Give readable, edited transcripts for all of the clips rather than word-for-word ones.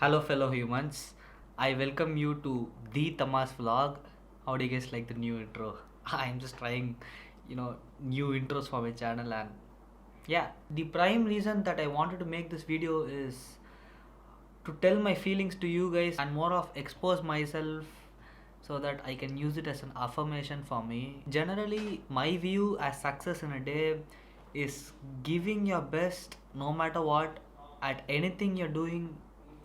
Hello, fellow humans. I welcome you to the Tamas vlog. How do you guys like the new intro? I'm just trying, new intros for my channel, and yeah, the prime reason that I wanted to make this video is to tell my feelings to you guys and more of expose myself so that I can use it as an affirmation for me. Generally, my view as success in a day is giving your best no matter what at anything you're doing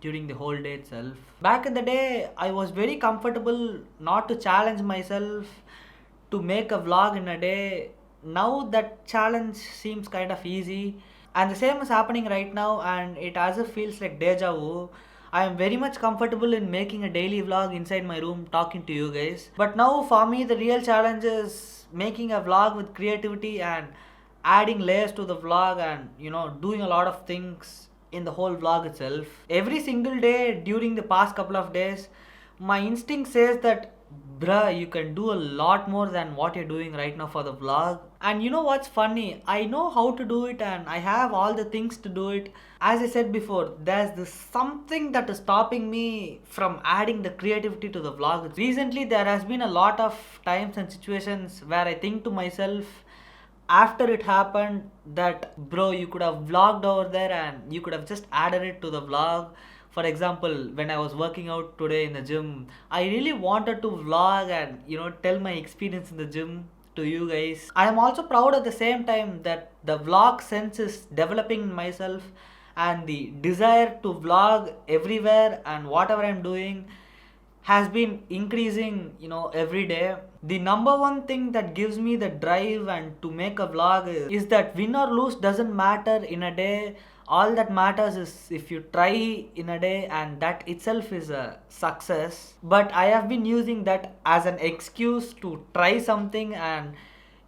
during the whole day itself. Back in the day, I was very comfortable not to challenge myself to make a vlog in a day. Now that challenge seems kind of easy, and the same is happening right now, and it as if feels like deja vu. I am very much comfortable in making a daily vlog inside my room talking to you guys. But now for me the real challenge is making a vlog with creativity and adding layers to the vlog and doing a lot of things in the whole vlog itself. Every single day during the past couple of days, my instinct says that bruh, you can do a lot more than what you're doing right now for the vlog. And you know what's funny? I know how to do it and I have all the things to do it. As I said before, there's this something that is stopping me from adding the creativity to the vlog. Recently, there has been a lot of times and situations where I think to myself, after it happened, that bro, you could have vlogged over there and you could have just added it to the vlog. For example, when I was working out today in the gym, I really wanted to vlog and tell my experience in the gym to you guys. I am also proud at the same time that the vlog sense is developing in myself, and the desire to vlog everywhere and whatever I'm doing has been increasing every day. The number one thing that gives me the drive and to make a vlog is that win or lose doesn't matter in a day. All that matters is if you try in a day, and that itself is a success. But I have been using that as an excuse to try something and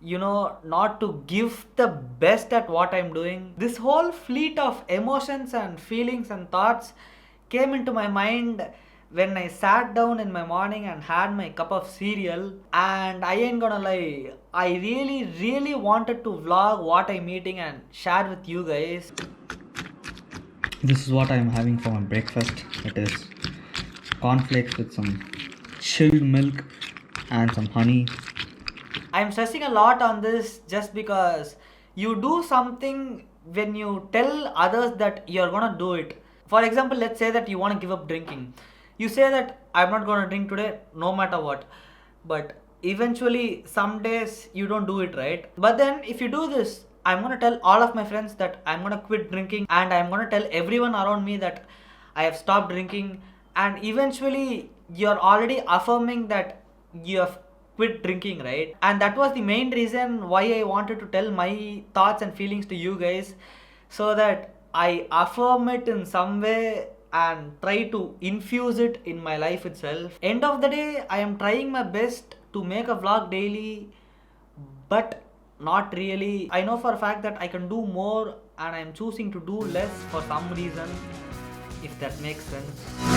not to give the best at what I'm doing. This whole fleet of emotions and feelings and thoughts came into my mind when I sat down in my morning and had my cup of cereal. And I ain't gonna lie, I really wanted to vlog what I'm eating and share with you guys. This is what I'm having for my breakfast. It is cornflakes with some chilled milk and some honey. I'm stressing a lot on this just because you do something when you tell others that you're gonna do it. For example, let's say that you want to give up drinking. You say that I'm not gonna drink today no matter what. But eventually, some days you don't do it, right? But then if you do this, I'm gonna tell all of my friends that I'm gonna quit drinking, and I'm gonna tell everyone around me that I have stopped drinking, and eventually you're already affirming that you have quit drinking, right? And that was the main reason why I wanted to tell my thoughts and feelings to you guys, so that I affirm it in some way and try to infuse it in my life itself. End of the day, I am trying my best to make a vlog daily, but not really. I know for a fact that I can do more, and I am choosing to do less for some reason, if that makes sense.